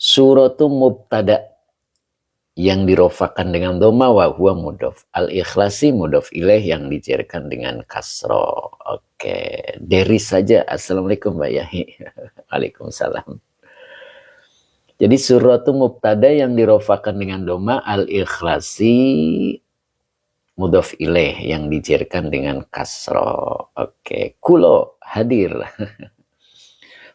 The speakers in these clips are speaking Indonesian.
Suratu mubtada yang dirofakan dengan dhamma wa huwa mudhof. Al-ikhlasi mudhof ilaih yang dijarkan dengan kasro. Oke, dari saja. Assalamualaikum Mbak Yahi. Waalaikumsalam. Jadi suratu mubtada yang dirofakan dengan dhamma, al-ikhlasi mudhof ilaih yang dijarkan dengan kasro. Oke, kulo hadir.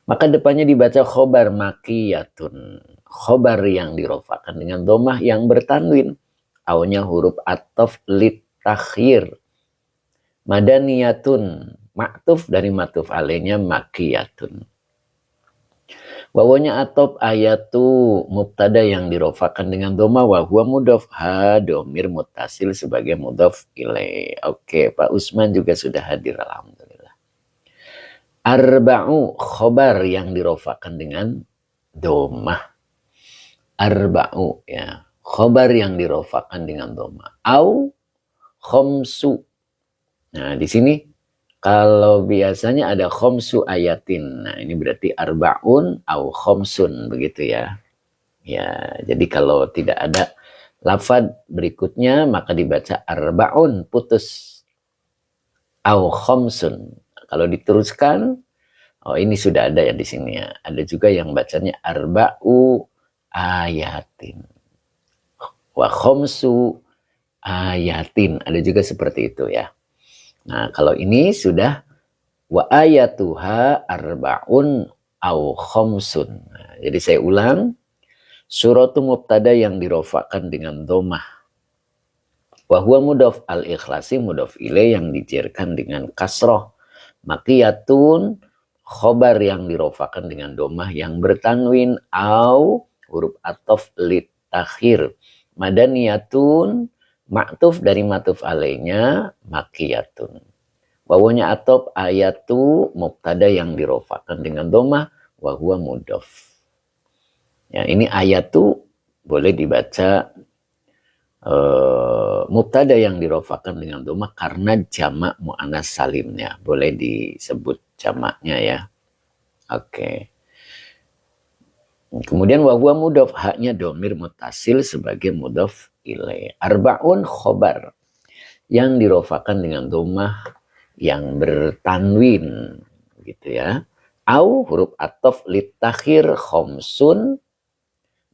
Maka depannya dibaca khobar makiyatun. Khobar yang dirofakan dengan domah yang bertanwin. Awalnya huruf atof lit takhir. Madaniyatun. Maktuf dari matuf alainya makiyatun. Wawanya atof ayatu mubtada yang dirofakan dengan domah wa huwa mudhof. Ha domir mutasil sebagai mudhof ilaih. Oke, Pak Usman juga sudah hadir, alhamdulillah. Arba'u khobar yang dirofakan dengan domah. Arba'u ya. Khobar yang dirofakan dengan domah. Au khomsu. Nah di sini kalau biasanya ada khomsu ayatin. Nah ini berarti arba'un au khomsun begitu ya. Ya jadi kalau tidak ada lafad berikutnya maka dibaca arba'un putus. Au khomsun. Kalau diteruskan, oh ini sudah ada ya di sini ya. Ada juga yang bacanya arba'u ayatin. Wa khomsu ayatin. Ada juga seperti itu ya. Nah kalau ini sudah wa ayatuha arba'un au khomsun. Nah, jadi saya ulang. Suratu mubtada yang dirofakan dengan domah. Wa huwa mudhof al-ikhlasi mudhof ilaih yang dijarkan dengan kasroh. Makiyatun khobar yang dirofakan dengan domah yang bertanwin au huruf atof lit takhir. Madaniyatun maktuf dari matuf alainya makiyatun. Wawanya atof ayatu mubtada yang dirofakan dengan domah wa huwa mudhof. Ya, ini ayatu boleh dibaca mubtada yang dirofakan dengan domah karena jamak mu'annas salimnya. Boleh disebut jamaknya ya. Oke. Kemudian wa huwa mudhof, haknya domir mutasil sebagai mudhof ilaih. Arba'un khobar yang dirofakan dengan domah yang bertanwin gitu ya. Au huruf atof lit takhir khomsun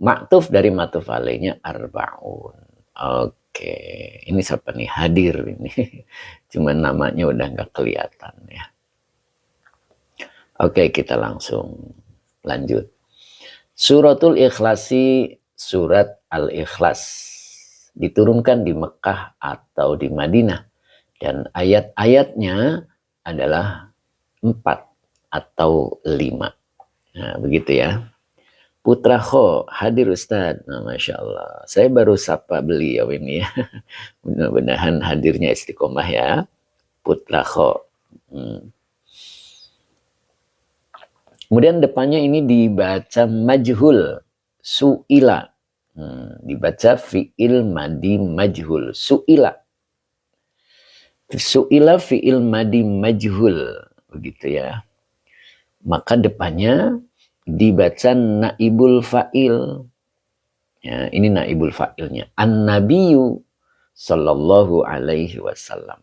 maktuf dari matuf alaihnya arba'un. Oke, ini siapa nih hadir ini? Cuman namanya udah nggak kelihatan ya. Oke, kita langsung lanjut. Suratul Ikhlasi, surat Al-Ikhlas. Diturunkan di Mekah atau di Madinah. Dan ayat-ayatnya adalah 4 atau 5. Nah, begitu ya. Putra Kho, hadir Ustadz. Nah, Masya Allah. Saya baru sapa beliau ini ya. Mudah-mudahan hadirnya istiqomah ya. Putra Kho. Kemudian depannya ini dibaca majhul. Su'ila. Dibaca fi'il madi majhul. Su'ila. Su'ila fi'il madi majhul. Begitu ya. Maka depannya dibaca naibul fa'il. Ya, ini naibul fa'ilnya. An-Nabiyyu sallallahu alaihi wasallam.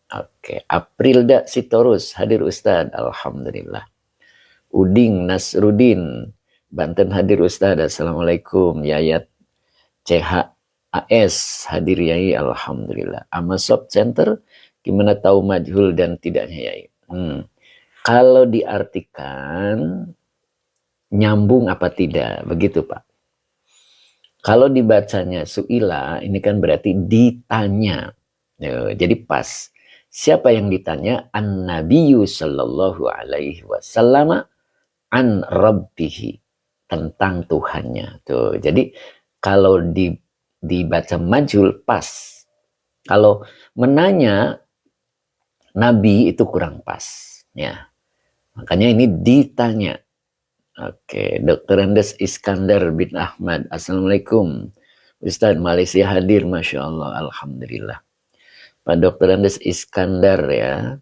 Oke, Aprilda Sitorus hadir Ustadz. Alhamdulillah. Uding Nasrudin Banten hadir Ustadz. Assalamualaikum. Yayat CHAS hadir Yai. Alhamdulillah. Amasop Center gimana tahu majhul dan tidaknya Yai? Kalau diartikan nyambung apa tidak, begitu Pak. Kalau dibacanya su'ila, ini kan berarti ditanya. Jadi pas. Siapa yang ditanya? An-Nabiyyu sallallahu alaihi wasallam an rabbihi. Tentang Tuhannya. Tuh, jadi kalau dibaca majhul pas. Kalau menanya Nabi itu kurang pas. Ya. Makanya ini ditanya. Oke, Dr. Andes Iskandar bin Ahmad. Assalamualaikum. Ustadz, Malaysia hadir, Masya Allah. Alhamdulillah. Pak Dr. Andes Iskandar ya.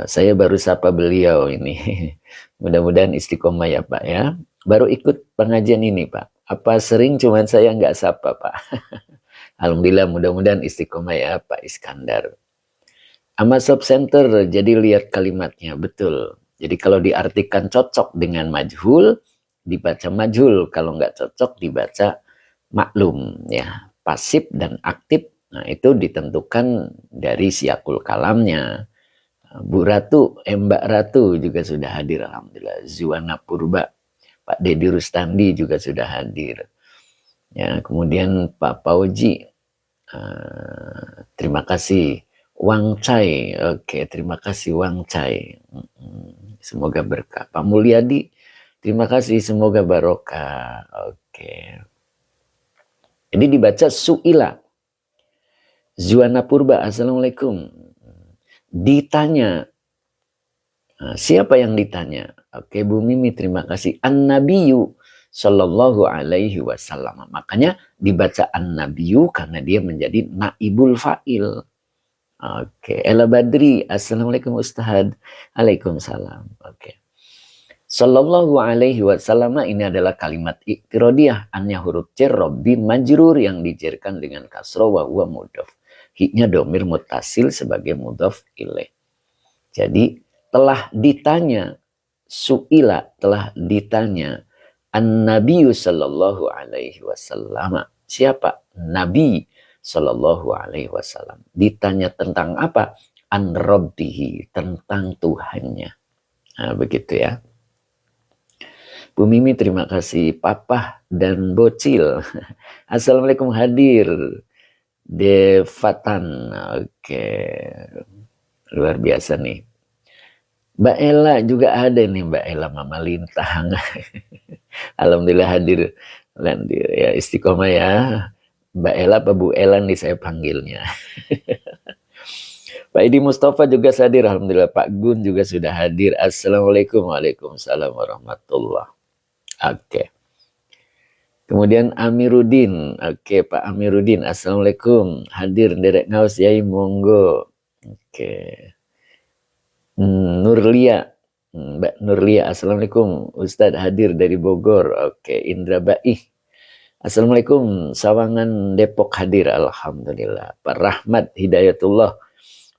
Saya baru sapa beliau ini. Mudah-mudahan istiqomah ya Pak ya. Baru ikut pengajian ini Pak. Apa sering cuman saya nggak sapa Pak. Alhamdulillah mudah-mudahan istiqomah ya Pak Iskandar. Sama sub center, jadi lihat kalimatnya, betul. Jadi kalau diartikan cocok dengan majhul, dibaca majhul. Kalau nggak cocok, dibaca maklum. Ya, pasif dan aktif, nah itu ditentukan dari siakul kalamnya. Bu Ratu, Mbak Ratu juga sudah hadir, Alhamdulillah. Zuwana Purba, Pak Dedi Rustandi juga sudah hadir. Ya, kemudian Pak Pauji, terima kasih. Wang Cai, oke, terima kasih Wang Cai. Semoga berkah. Pak Mulyadi, terima kasih, semoga barokah. Oke. Jadi dibaca Su'ila. Zuana Purba, Assalamualaikum. Ditanya. Nah, siapa yang ditanya? Oke, Bu Mimi, terima kasih. An-Nabiyu Sallallahu Alaihi Wasallam. Makanya dibaca An-Nabiyu karena dia menjadi naibul fa'il. Oke, Ella Badri, Assalamualaikum Ustaz. Waalaikumsalam. Oke. Sallallahu alaihi wasallam ini adalah kalimat iktirodiyah. Annya huruf cer, robbi majrur yang dijerkan dengan kasroh wa huwa mudhaf. Hiknya domir mutasil sebagai mudhaf ilaih. Jadi telah ditanya, su'ila telah ditanya. An-Nabiyyu sallallahu alaihi wasallam. Siapa? Nabi Sallallahu Alaihi Wasallam. Ditanya tentang apa? An Rabbihi, tentang Tuhannya. Nah, begitu ya. Bu Mimi, terima kasih. Papa dan Bocil. Assalamualaikum hadir. Devatan. Oke. Luar biasa nih. Mbak Ella juga ada nih, Mbak Ella Mama Lintang. Alhamdulillah hadir. Ya, istiqomah ya. Mbak Ella apa Bu Ella nih saya panggilnya. Pak Edi Mustafa juga hadir. Alhamdulillah. Pak Gun juga sudah hadir. Assalamualaikum. Waalaikumsalam warahmatullah. Oke. Kemudian Amiruddin. Oke, Pak Amiruddin. Assalamualaikum. Hadir Derek Ngaus Yai monggo. Oke. Nurlia. Mbak Nurlia. Assalamualaikum. Ustadz hadir dari Bogor. Oke. Indra Baih. Assalamualaikum, Sawangan Depok hadir, Alhamdulillah. Pak Rahmat Hidayatullah,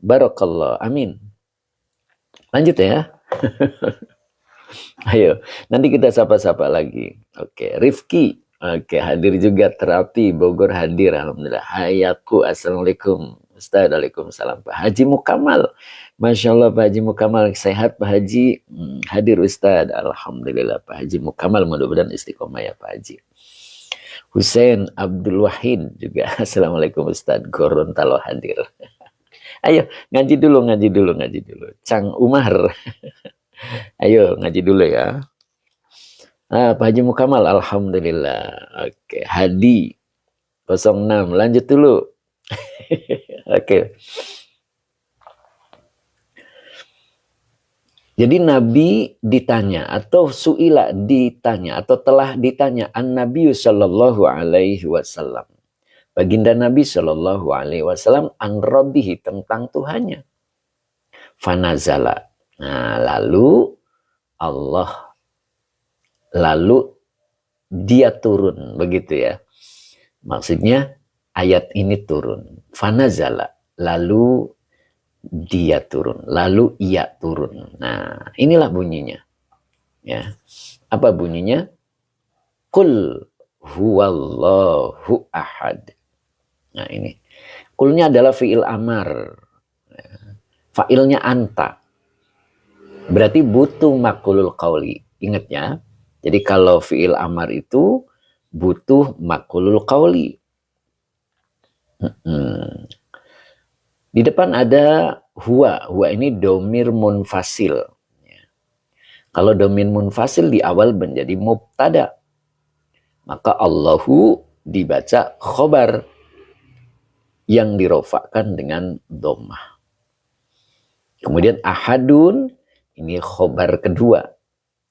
Barakallah, amin. Lanjut ya. Ayo, nanti kita sapa-sapa lagi. Oke, Rifki, oke, hadir juga. Terapi, Bogor hadir, Alhamdulillah. Hayaku, Assalamualaikum. Ustaz, Waalaikumsalam. Pak Haji Mukamal, Masya Allah Pak Haji Mukamal, sehat Pak Haji. Hadir Ustaz, Alhamdulillah. Pak Haji Mukamal, mudah-mudahan istiqomah ya Pak Haji. Hussein Abdul Wahid juga. Assalamualaikum Ustaz. Gorontalo hadir. Ayo ngaji dulu. Cang Umar. Ayo ngaji dulu ya. Pak Haji Mukamal, Alhamdulillah. Oke, Hadi 06. Lanjut dulu. Oke. Jadi Nabi ditanya atau su'ila ditanya atau telah ditanya An-Nabi Sallallahu Alaihi Wasallam. Baginda Nabi Sallallahu Alaihi Wasallam an Rabbihi, tentang Tuhannya. Fanazala. Nah, lalu dia turun, begitu ya. Maksudnya ayat ini turun. Fanazala. Lalu dia turun, lalu ia turun. Nah, inilah bunyinya. Ya. Apa bunyinya? Qul huwallahu ahad. Nah, ini. Qulnya adalah fi'il amar. Fa'ilnya anta. Berarti butuh makulul qauli. Ingat ya. Jadi kalau fi'il amar itu butuh makulul qauli. Di depan ada huwa. Huwa ini domir munfasil. Kalau domir munfasil di awal menjadi mubtada. Maka Allahu dibaca khobar. Yang dirofakkan dengan dhammah. Kemudian ahadun. Ini khobar kedua.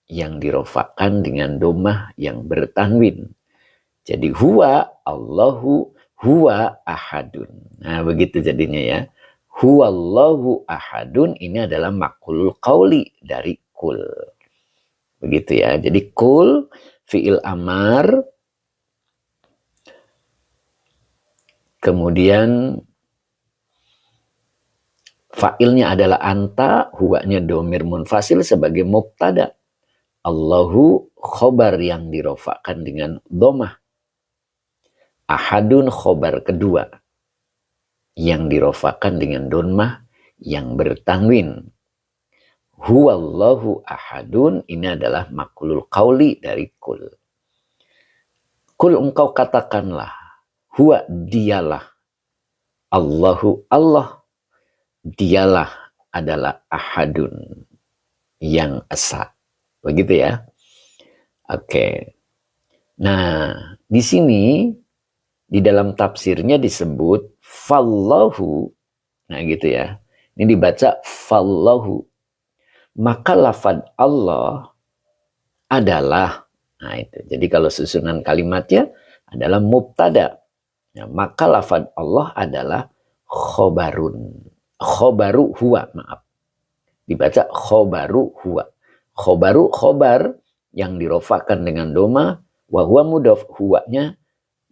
Yang dirofakkan dengan dhammah yang bertanwin. Jadi huwa, Allahu, huwa ahadun. Nah begitu jadinya ya. Huwallahu ahadun ini adalah makulul qauli dari kul. Begitu ya. Jadi kul fiil amar, kemudian fa'ilnya adalah anta, huwanya domir munfasil sebagai mubtada. Allahu khobar yang dirofakkan dengan domah. Ahadun khobar kedua yang dirofakkan dengan domah yang bertanwin. Huwallahu ahadun, ini adalah makulul qauli dari kul. Kul engkau katakanlah, huwa dialah, Allahu Allah, dialah adalah ahadun yang esa. Begitu ya. Oke. Nah, di sini di dalam tafsirnya disebut fallahu. Nah, gitu ya. Ini dibaca fallahu. Maka lafad Allah adalah, nah itu. Jadi kalau susunan kalimatnya adalah mubtada. Nah, maka lafad Allah adalah khobarun. Khobaru huwa, maaf. Dibaca khobaru huwa. Khobaru khobar yang dirofakkan dengan doma, wa huwa mudhof, huwanya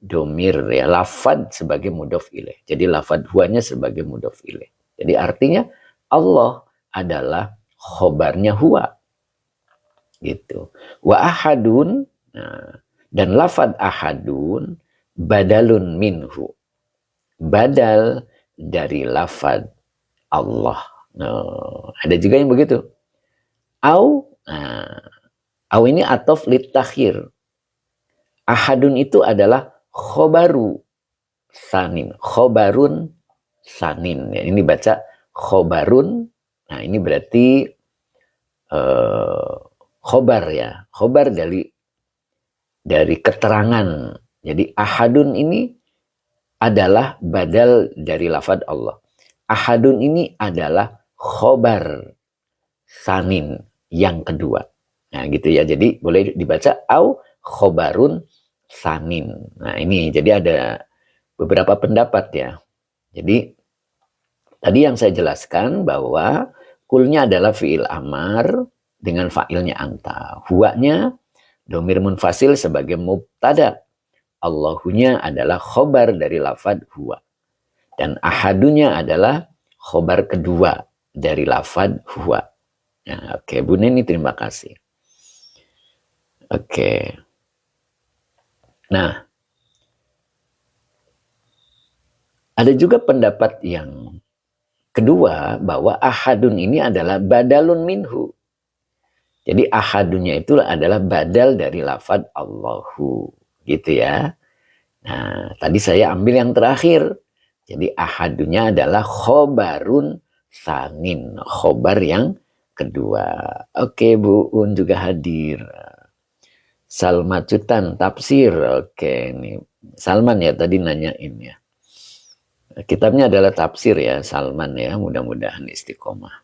domir ya, lafad sebagai mudhof ilaih. Jadi lafad huwanya sebagai mudhof ilaih. Jadi artinya Allah adalah khobarnya huwa. Gitu. Wa ahadun, nah, dan lafad ahadun badalun minhu. Badal dari lafad Allah. Nah, ada juga yang begitu. Au ini atof litakhir. Ahadun itu adalah khobaru sanin. Khobarun sanin. Ya, ini baca khobarun. Nah, ini berarti khobar ya. Khobar dari keterangan. Jadi ahadun ini adalah badal dari lafad Allah. Ahadun ini adalah khobar sanin yang kedua. Nah gitu ya, jadi boleh dibaca au khobarun sanin. Nah ini jadi ada beberapa pendapat ya. Jadi tadi yang saya jelaskan bahwa kulnya adalah fi'il amar dengan fa'ilnya anta. Huwanya domir munfasil sebagai mubtada. Allahunya adalah khobar dari lafad huwa. Dan ahadunya adalah khobar kedua dari lafad huwa. Nah, oke, Bu Neni terima kasih. Oke. Nah, ada juga pendapat yang kedua bahwa ahadun ini adalah badalun minhu. Jadi ahadunnya itu adalah badal dari lafad Allahu. Gitu ya. Nah, tadi saya ambil yang terakhir. Jadi ahadunya adalah khobarun sanin. Khobar yang kedua. Oke, Bu Un juga hadir. Salma Cutan, tafsir. Oke, ini Salman ya tadi nanyain ya. Kitabnya adalah tafsir ya, Salman ya. Mudah-mudahan istiqomah.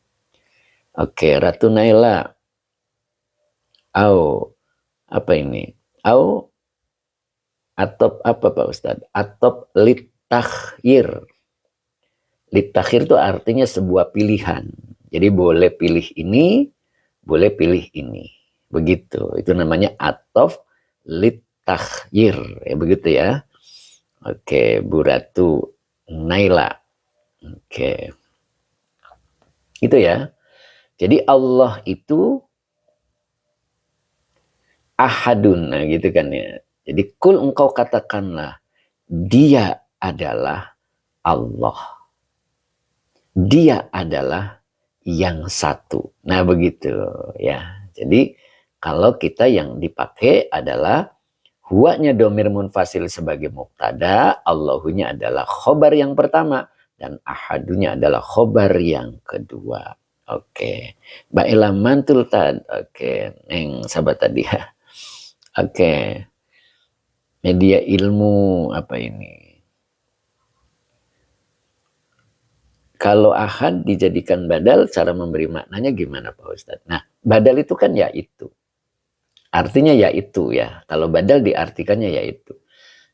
Oke, Ratu Naila. Au, apa ini? Au, atop apa Pak Ustadz? Atop litakhir. Litakhir itu artinya sebuah pilihan. Jadi boleh pilih ini, boleh pilih ini. Begitu. Itu namanya atof litakhyir. Ya, begitu ya. Oke, Bu Ratu Naila. Oke. Itu ya. Jadi Allah itu ahadun. Nah, gitu kan ya. Jadi kul engkau katakanlah dia adalah Allah. Dia adalah yang satu. Nah, begitu ya. Jadi kalau kita yang dipakai adalah huwanya domir munfasil sebagai mubtada, Allahunya adalah khobar yang pertama, dan ahadunya adalah khobar yang kedua. Oke. Mbak Ella mantul tad. Oke, neng sahabat tadi ya. Oke. Media ilmu apa ini? Kalau ahad dijadikan badal, cara memberi maknanya gimana Pak Ustadz? Nah, badal itu kan yaitu. Artinya yaitu ya. Kalau badal diartikannya yaitu.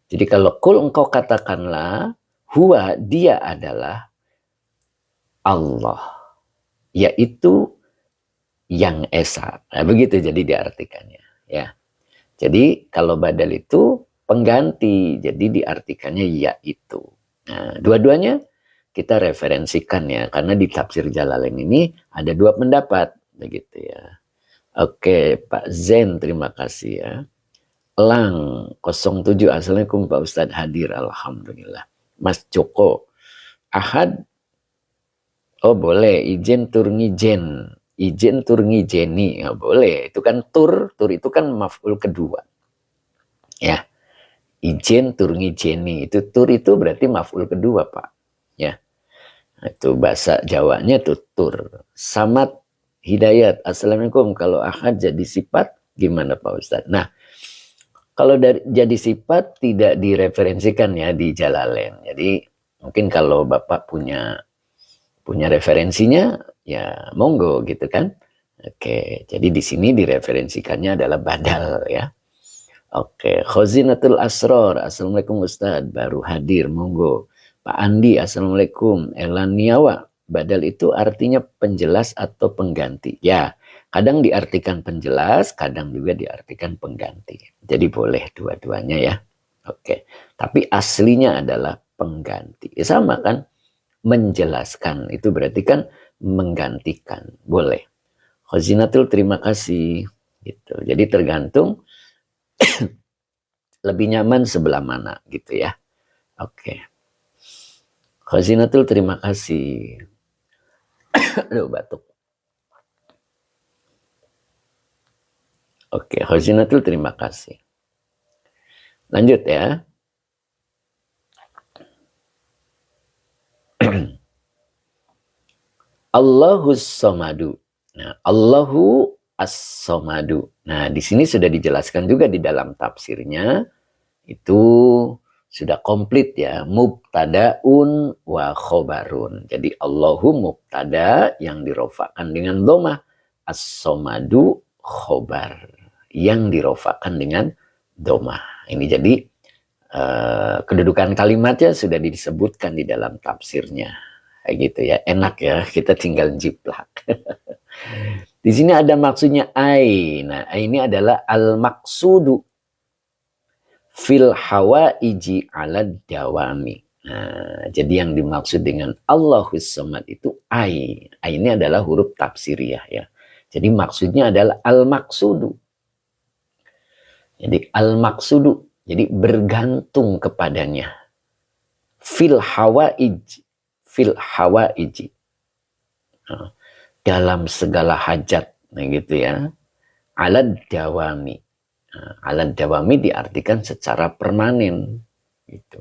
Jadi kalau kul engkau katakanlah, huwa dia adalah Allah. Yaitu yang esa. Nah, begitu jadi diartikannya ya. Jadi kalau badal itu pengganti, jadi diartikannya yaitu. Nah, dua-duanya kita referensikan ya, karena di tafsir Jalalain ini ada dua pendapat begitu ya. Oke, Pak Zen, terima kasih ya. Lang 07, assalamualaikum Pak Ustadz, hadir, alhamdulillah. Mas Joko, Ahad, oh boleh, izin tur ngijen, izin tur ngijeni, ya, boleh. Itu kan tur itu kan maf'ul kedua. Ya, izin tur ngijeni, itu tur itu berarti maf'ul kedua Pak. Ya, itu bahasa Jawanya itu tur. Samad Hidayat, assalamualaikum, kalau ahad jadi sifat gimana Pak Ustadz? Nah, kalau dari jadi sifat tidak direferensikan ya di Jalalain. Jadi mungkin kalau Bapak punya referensinya ya monggo gitu kan. Oke, jadi di sini direferensikannya adalah badal ya. Oke, Khazinatul Asror, assalamualaikum Ustadz, baru hadir, monggo. Pak Andi, assalamualaikum. Elaniawa, badal itu artinya penjelas atau pengganti. Ya, kadang diartikan penjelas, kadang juga diartikan pengganti. Jadi boleh dua-duanya ya. Oke, tapi aslinya adalah pengganti. Ya sama kan, menjelaskan itu berarti kan menggantikan. Boleh. Khazinatul, terima kasih. Gitu. Jadi tergantung lebih nyaman sebelah mana gitu ya. Oke. Khazinatul, terima kasih. Aduh, batuk. Oke, Khazinatul, terima kasih. Lanjut ya. Allahus somadu. Nah, Allahu as-somadu. Nah, di sini sudah dijelaskan juga di dalam tafsirnya. Itu sudah komplit ya. Mubtadaun wa khobarun. Jadi Allahu mubtada yang dirofakan dengan dhamma. As-somadu khobar yang dirofakan dengan dhamma. Ini jadi kedudukan kalimatnya sudah disebutkan di dalam tafsirnya. Kayak gitu ya, enak ya, kita tinggal jiplak. Di sini ada maksudnya ai. Nah, ai ini adalah al-maqsudu fil hawaiji ala dawami. Nah, jadi yang dimaksud dengan Allahus Samad itu ai. Ai ini adalah huruf tafsiriyah ya. Jadi maksudnya adalah al-maqsudu. Jadi al-maqsudu, jadi bergantung kepadanya. Fil hawaiji. Fil hawaiji. Nah, dalam segala hajat, nah gitu ya. Alad dawami. Nah, alad dawami diartikan secara permanen. Gitu.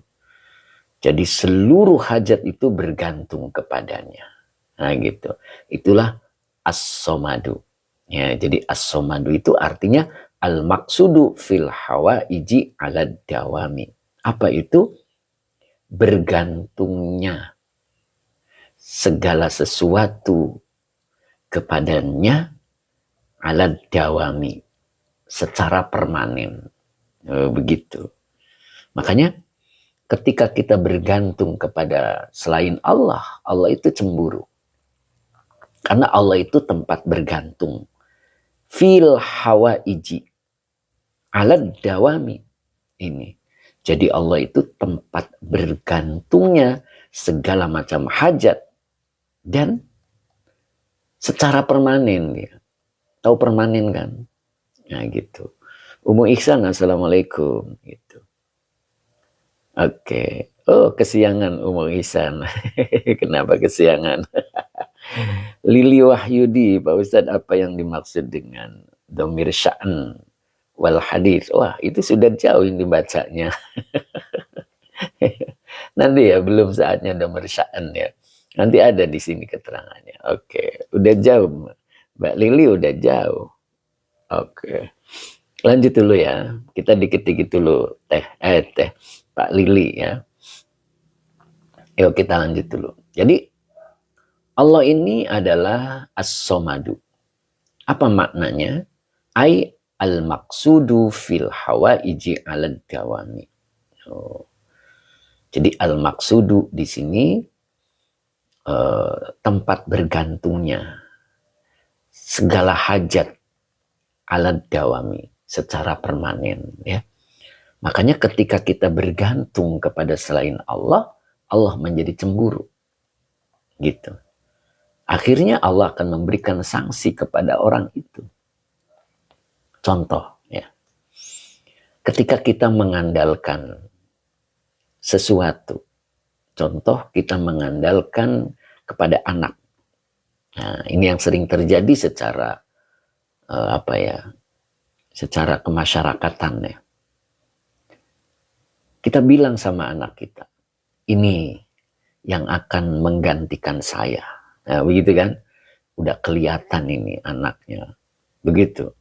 Jadi seluruh hajat itu bergantung kepadanya. Nah gitu. Itulah as-somadu. Ya, jadi as-somadu itu artinya al-maqsudu fil hawaiji alad dawami. Apa itu? Bergantungnya segala sesuatu kepadanya alat dawami secara permanen. Begitu. Makanya ketika kita bergantung kepada selain Allah, Allah itu cemburu. Karena Allah itu tempat bergantung. Fil hawaiji alat dawami ini. Jadi Allah itu tempat bergantungnya segala macam hajat dan secara permanen ya. Tahu permanen kan? Nah gitu. Umu Ihsan, assalamualaikum gitu. Oke. Oh, kesiangan Umu Ihsan. Kenapa kesiangan? Lili Wahyudi, Pak Ustadz, apa yang dimaksud dengan dhamir sya'an wal hadis? Wah, itu sudah jauh yang dibacanya. Nanti ya, belum saatnya dhamir sya'an ya. Nanti ada di sini keterangannya. Oke, udah jauh. Mbak Lili udah jauh. Oke. Lanjut dulu ya. Kita dikit-dikit dulu. Teh. Pak Lili ya. Yuk kita lanjut dulu. Jadi Allah ini adalah as-somadu. Apa maknanya? Ai al-maqsudu fil hawaiji alad dawami. Oh. Jadi al-maqsudu di sini tempat bergantungnya segala hajat alad dawami, secara permanen, ya. Makanya ketika kita bergantung kepada selain Allah, Allah menjadi cemburu. Gitu. Akhirnya Allah akan memberikan sanksi kepada orang itu. Contoh, ya. Ketika kita mengandalkan sesuatu, contoh kita mengandalkan kepada anak. Nah, ini yang sering terjadi secara secara kemasyarakatan, ya. Kita bilang sama anak kita, ini yang akan menggantikan saya. Nah, begitu kan? Udah kelihatan ini anaknya. Begitu.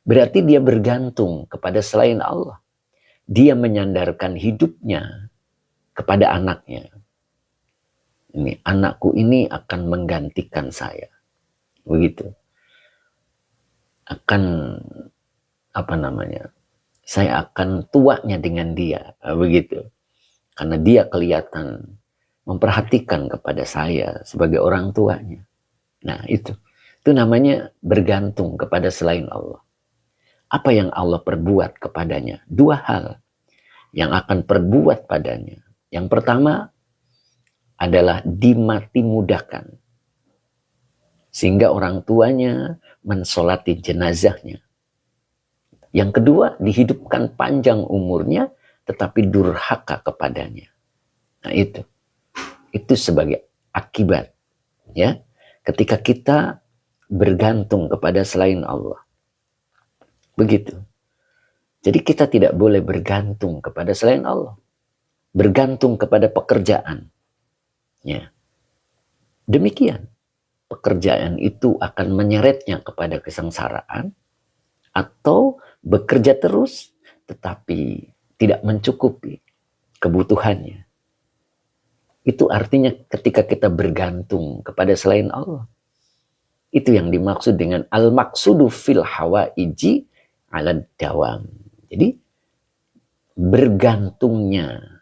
Berarti dia bergantung kepada selain Allah. Dia menyandarkan hidupnya kepada anaknya. Ini anakku ini akan menggantikan saya. Begitu. Akan saya akan tuanya dengan dia. Begitu. Karena dia kelihatan memperhatikan kepada saya sebagai orang tuanya. Nah, itu namanya bergantung kepada selain Allah. Apa yang Allah perbuat kepadanya? Dua hal yang akan perbuat padanya. Yang pertama adalah dimati mudahkan, sehingga orang tuanya mensolati jenazahnya. Yang kedua, dihidupkan panjang umurnya, tetapi durhaka kepadanya. Nah, itu sebagai akibat, ya, ketika kita bergantung kepada selain Allah. Begitu. Jadi kita tidak boleh bergantung kepada selain Allah. Bergantung kepada pekerjaan. Ya. Demikian. Pekerjaan itu akan menyeretnya kepada kesengsaraan, atau bekerja terus tetapi tidak mencukupi kebutuhannya. Itu artinya ketika kita bergantung kepada selain Allah. Itu yang dimaksud dengan al-maqsudu fil hawaiji ala dawam. Jadi bergantungnya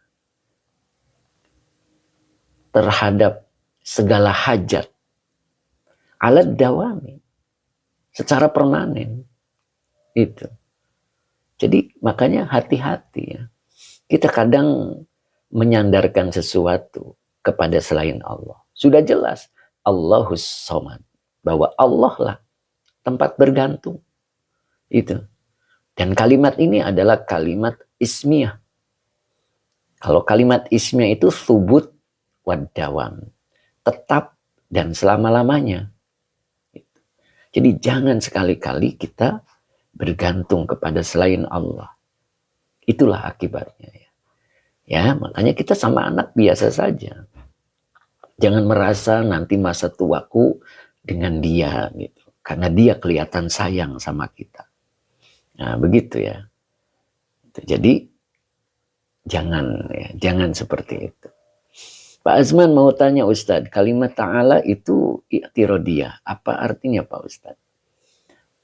terhadap segala hajat ala dawami, secara permanen. Itu. Jadi makanya hati-hati, ya. Kita kadang menyandarkan sesuatu kepada selain Allah. Sudah jelas Allahus Somad, bahwa Allah lah tempat bergantung. Itu. Dan kalimat ini adalah kalimat ismiyah. Kalau kalimat ismiyah itu subut wadawam, tetap dan selama-lamanya. Jadi jangan sekali-kali kita bergantung kepada selain Allah. Itulah akibatnya, ya. Ya, makanya kita sama anak biasa saja. Jangan merasa nanti masa tuaku dengan dia, gitu. Karena dia kelihatan sayang sama kita. Nah, begitu, ya. Jadi jangan seperti itu. Pak Azman mau tanya Ustadz, kalimat ta'ala itu i'tirodiyah. Apa artinya Pak Ustadz?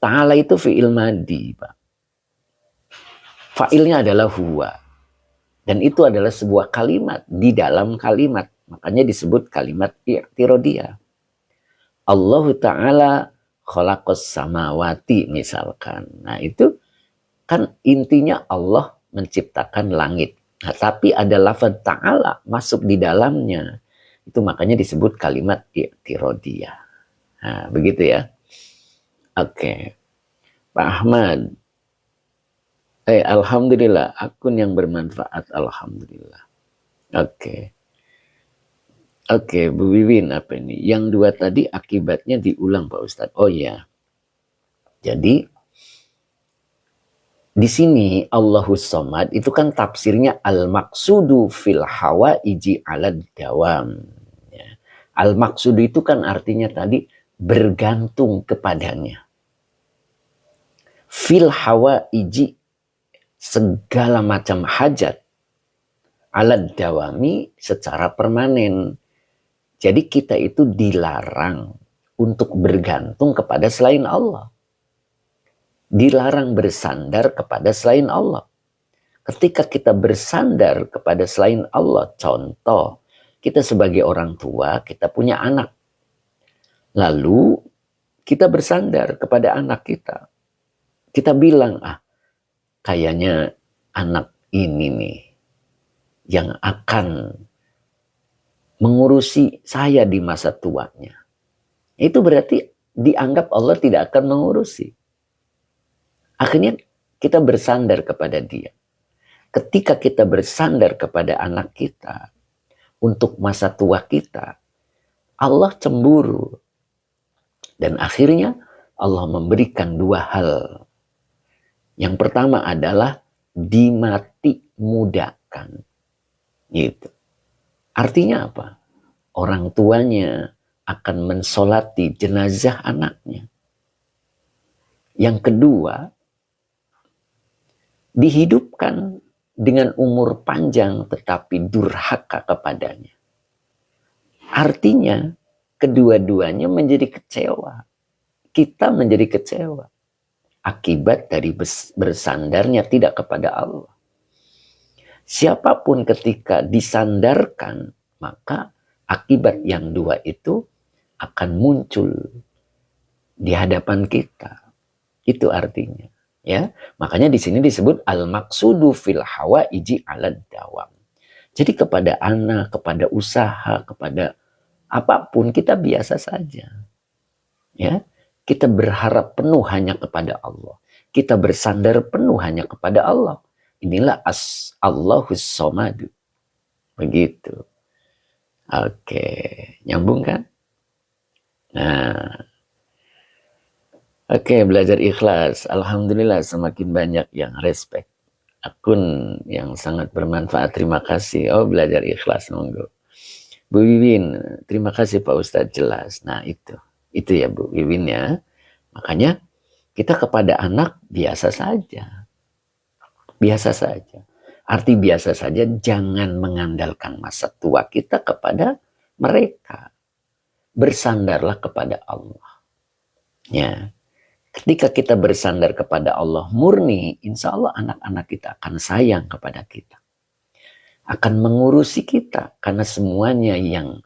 Ta'ala itu fi'il madi, Pak. Fa'ilnya adalah huwa. Dan itu adalah sebuah kalimat di dalam kalimat. Makanya disebut kalimat i'tirodiyah. Allah Ta'ala khalaqas samawati misalkan. Nah, itu kan intinya Allah menciptakan langit. Nah, tapi ada lafaz ta'ala masuk di dalamnya. Itu makanya disebut kalimat i'tirodiyah. Nah, begitu, ya. Oke. Pak Ahmad. Alhamdulillah, akun yang bermanfaat, alhamdulillah. Oke, Bu Wiwin, apa ini? Yang dua tadi akibatnya diulang Pak Ustadz. Oh ya. Jadi di sini Allahus Somad itu kan tafsirnya al-maqsudu fil hawaiji alad dawam. Ya. Al-maqsudu itu kan artinya tadi bergantung kepadanya. Fil hawaiji, segala macam hajat, alad dawami, secara permanen. Jadi kita itu dilarang untuk bergantung kepada selain Allah. Dilarang bersandar kepada selain Allah. Ketika kita bersandar kepada selain Allah, contoh, kita sebagai orang tua, kita punya anak. Lalu kita bersandar kepada anak kita. Kita bilang, kayaknya anak ini nih yang akan mengurusi saya di masa tuanya. Itu berarti dianggap Allah tidak akan mengurusi. Akhirnya kita bersandar kepada dia. Ketika kita bersandar kepada anak kita untuk masa tua kita, Allah cemburu. Dan akhirnya Allah memberikan dua hal. Yang pertama adalah dimati mudakan. Gitu. Artinya apa? Orang tuanya akan mensolati jenazah anaknya. Yang kedua, dihidupkan dengan umur panjang tetapi durhaka kepadanya. Artinya, kedua-duanya menjadi kecewa. Kita menjadi kecewa. Akibat dari bersandarnya tidak kepada Allah. Siapapun ketika disandarkan, maka akibat yang dua itu akan muncul di hadapan kita. Itu artinya. Ya, makanya di sini disebut al-maqsudu fil hawaiji 'alad dawam. Jadi kepada anak, kepada usaha, kepada apapun kita biasa saja. Ya, kita berharap penuh hanya kepada Allah. Kita bersandar penuh hanya kepada Allah. Inilah Allahus Somadu. Begitu. Oke, nyambung kan? Nah, oke, belajar ikhlas. Alhamdulillah semakin banyak yang respect. Akun yang sangat bermanfaat. Terima kasih. Oh, belajar ikhlas, monggo. Bu Wiwin, terima kasih Pak Ustadz, jelas. Nah, itu ya Bu Wiwin ya. Makanya kita kepada anak biasa saja. Biasa saja. Arti biasa saja, jangan mengandalkan masa tua kita kepada mereka. Bersandarlah kepada Allah. Ya. Ketika kita bersandar kepada Allah murni, insya Allah anak-anak kita akan sayang kepada kita. Akan mengurusi kita. Karena semuanya yang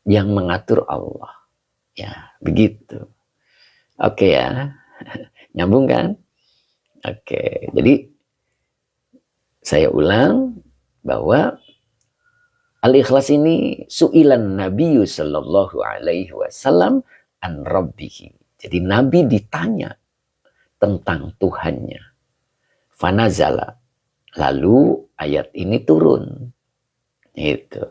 yang mengatur Allah. Ya, begitu. Oke ya. Nyambung kan? Oke, jadi saya ulang bahwa al-ikhlas ini su'ilan Nabi sallallahu alaihi wasallam an rabbihi. Jadi Nabi ditanya tentang Tuhannya. Fanazala. Lalu ayat ini turun. Itu.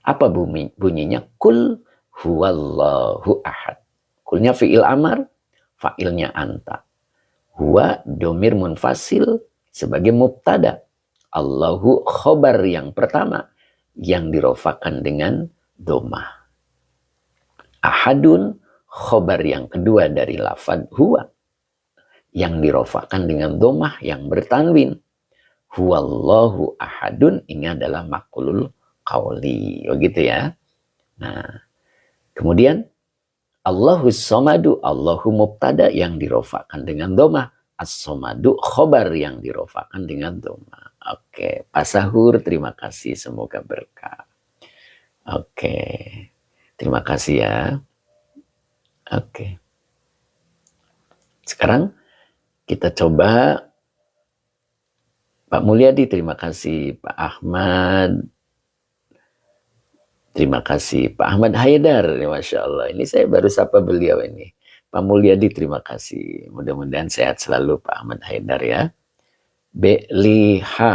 Apa bunyinya? Kul huwallahu ahad. Kulnya fi'il amar, fa'ilnya anta. Huwa domir munfasil sebagai mubtada. Allahu khobar yang pertama yang dirofakan dengan domah. Ahadun khobar yang kedua dari lafad huwa yang dirofakan dengan domah yang bertanwin. Huwallahu ahadun, ini adalah maqulul qawli. Begitu ya. Nah, kemudian Allahus somadu, Allahu mubtada yang dirofakan dengan domah. As-somadu khobar yang dirofakan dengan domah. Oke, Pak Sahur, terima kasih. Semoga berkah. Oke, terima kasih ya. Oke. Sekarang kita coba Pak Mulyadi, terima kasih. Pak Ahmad, terima kasih. Pak Ahmad Haidar, Masya Allah. Ini saya baru sapa beliau ini. Pak Mulyadi, terima kasih. Mudah-mudahan sehat selalu Pak Ahmad Haidar ya. Be'liha.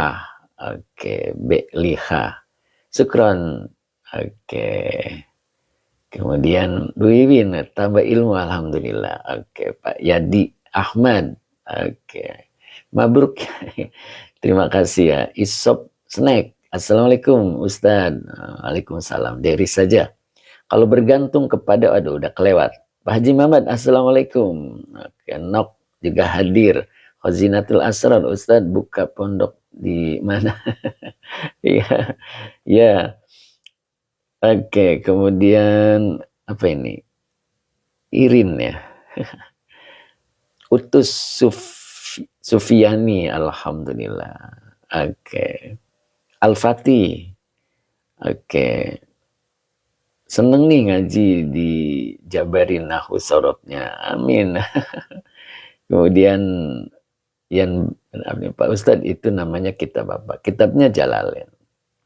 Oke, Be'liha. Sukron. Oke. Kemudian Bu Wiwin, tambah ilmu Alhamdulillah. Oke, Pak Yadi Ahmad. Oke. Mabruk. Terima kasih ya. Isop Snack. Assalamualaikum Ustadz. Waalaikumsalam. Dari saja. Kalau bergantung kepada, aduh udah kelewat. Pak Haji Muhammad, Assalamualaikum. Oke, Nok juga hadir. Khazinatul Asrar, Ustadz buka pondok di mana? Iya, ya. Oke, kemudian apa ini? Irin ya. Utus Sufiani, Alhamdulillah. Oke. Al-Fatih. Oke. Seneng nih ngaji di jabarin nahwu sorotnya. Amin. Kemudian yang Pak Ustadz itu namanya kitab apa? Kitabnya Jalalain.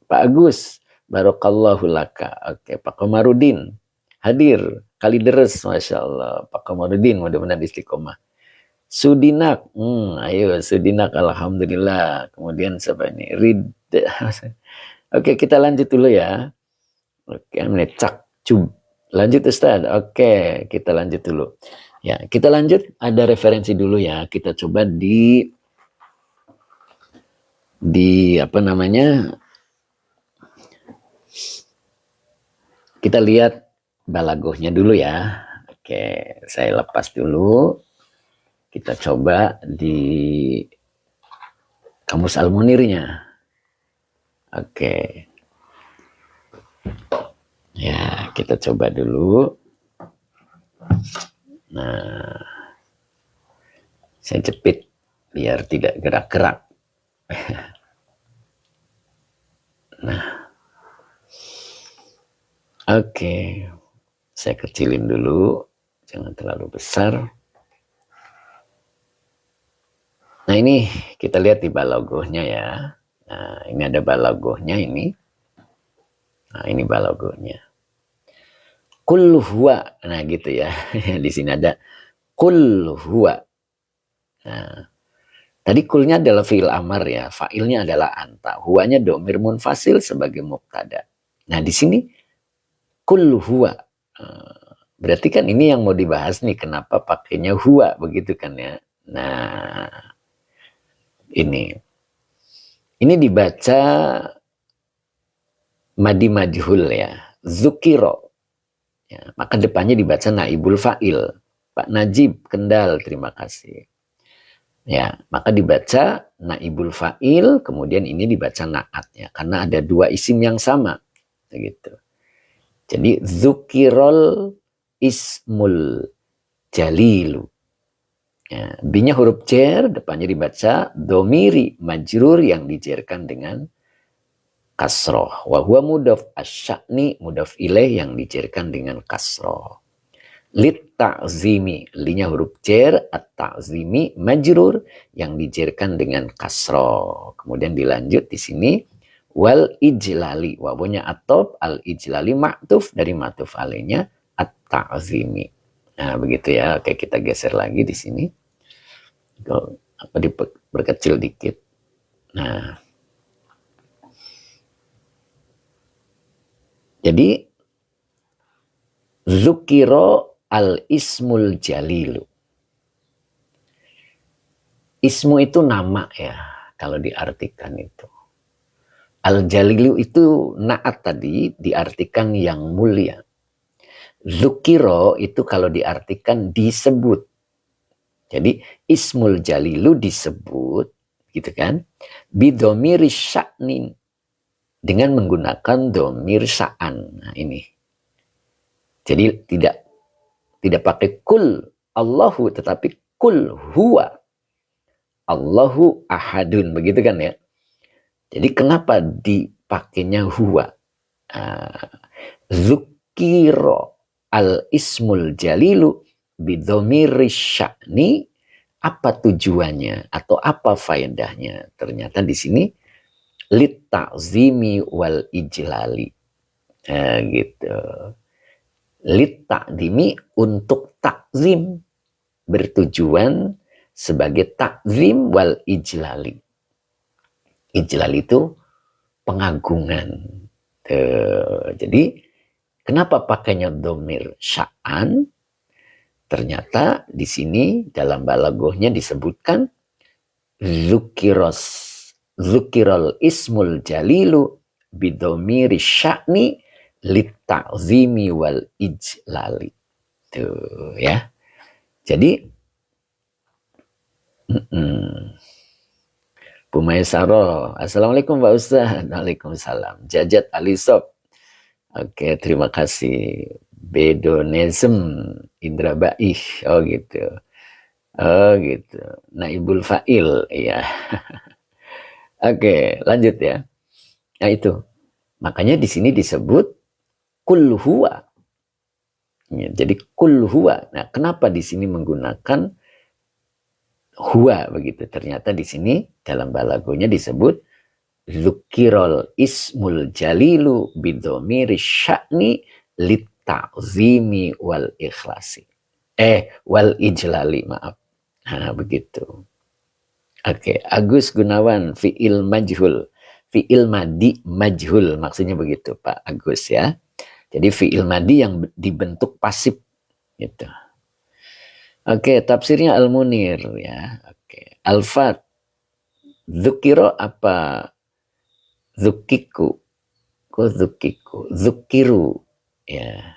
Pak Agus, Barokallahu laka. Oke, Pak Komarudin hadir. Kalideres, Masya Allah. Pak Komarudin, mudah-mudahan istiqomah. Sudinak, ayo Sudinak, Alhamdulillah. Kemudian siapa ini? Rid. Oke, kita lanjut dulu ya. Oke, menecak cub. Lanjut Ustaz. Oke, kita lanjut dulu. Ya, kita lanjut. Ada referensi dulu ya. Kita coba di apa namanya? Kita lihat balagohnya dulu ya. Oke, saya lepas dulu. Kita coba di Kamus Al-Munirnya. Oke. Ya, kita coba dulu. Nah, saya jepit biar tidak gerak-gerak. Nah, oke. Saya kecilin dulu, jangan terlalu besar. Nah, ini kita lihat di balagohnya ya. Nah, ini ada balagohnya ini. Nah, ini balagohnya. Kul huwa. Nah, gitu ya. Di sini ada kul huwa. Nah, tadi kulnya adalah fi'il amar ya. Fa'ilnya adalah anta. Huwanya domir munfasil sebagai mubtada. Nah, di sini kul huwa. Berarti kan ini yang mau dibahas nih. Kenapa pakainya huwa begitu kan ya. Nah, ini dibaca madi majhul ya. Zukiro. Ya, maka depannya dibaca naibul fa'il. Pak Najib Kendal, terima kasih. Ya, maka dibaca naibul fa'il, kemudian ini dibaca naatnya karena ada dua isim yang sama gitu. Jadi zukirol ismul jalilu. Ya, B-nya huruf jer, depannya dibaca domiri majrur yang dijerkan dengan kasroh. Wa huwa mudaf asya'ni mudaf ilaih yang dijerkan dengan kasroh. Lit ta'zimi, linya huruf jer, at-ta'zimi majrur yang dijerkan dengan kasroh. Kemudian dilanjut di sini wal ijlali, wawunya atop, al ijlali ma'tuf dari ma'tuf alainya at-ta'zimi. Nah, begitu ya. Oke, kita geser lagi di sini. Apa diperkecil dikit. Nah, jadi zukiro al-ismul jalilu. Ismu itu nama ya, kalau diartikan itu. Al-jalilu itu naat tadi, diartikan yang mulia. Zukiro itu kalau diartikan disebut. Jadi ismul jalilu disebut, gitu kan? Bidomir sya'nin. Dengan menggunakan domir sya'an. Nah ini. Jadi tidak pakai kul Allahu, tetapi kul huwa Allahu ahadun, begitu kan ya. Jadi kenapa dipakainya huwa? Zukiro al ismul jalilu bidomiri sya'ni. Apa tujuannya atau apa faedahnya? Ternyata di sini lit ta'zimi wal ijlali. Gitu. Lit ta'zimi untuk takzim, bertujuan sebagai takzim wal ijlali. Ijlal itu pengagungan. Jadi kenapa pakainya domir sya'an? Ternyata di sini dalam balagohnya disebutkan zukirol ismul jalilu bidomiri sya'ni lit ta'zimi wal ijlali. Tuh ya. Jadi Bu Maisaro, Assalamualaikum Pak Ustaz. Waalaikumsalam. Jajat Alisop. Oke, terima kasih. Bedonesem Indra Baih. Oh gitu. Oh gitu. Naibul fa'il. Iya. Oke, lanjut ya. Nah itu. Makanya di sini disebut kul huwa. Ya, jadi kul huwa. Nah, kenapa di sini menggunakan huwa begitu? Ternyata di sini dalam balagonya disebut dzukirol ismul jalilu bidomiri sya'ni litta'zimi wal ikhlasi. Wal ijlali, maaf. Nah, begitu. Oke, Agus Gunawan, fi'il majhul. Fi'il madi majhul, maksudnya begitu Pak Agus ya. Jadi fi'il madi yang dibentuk pasif gitu. Oke, tafsirnya Al-Munir ya. Oke, Al-Fat. Dzukiro apa? Zukiku. Kok zukiku? Zukiru ya.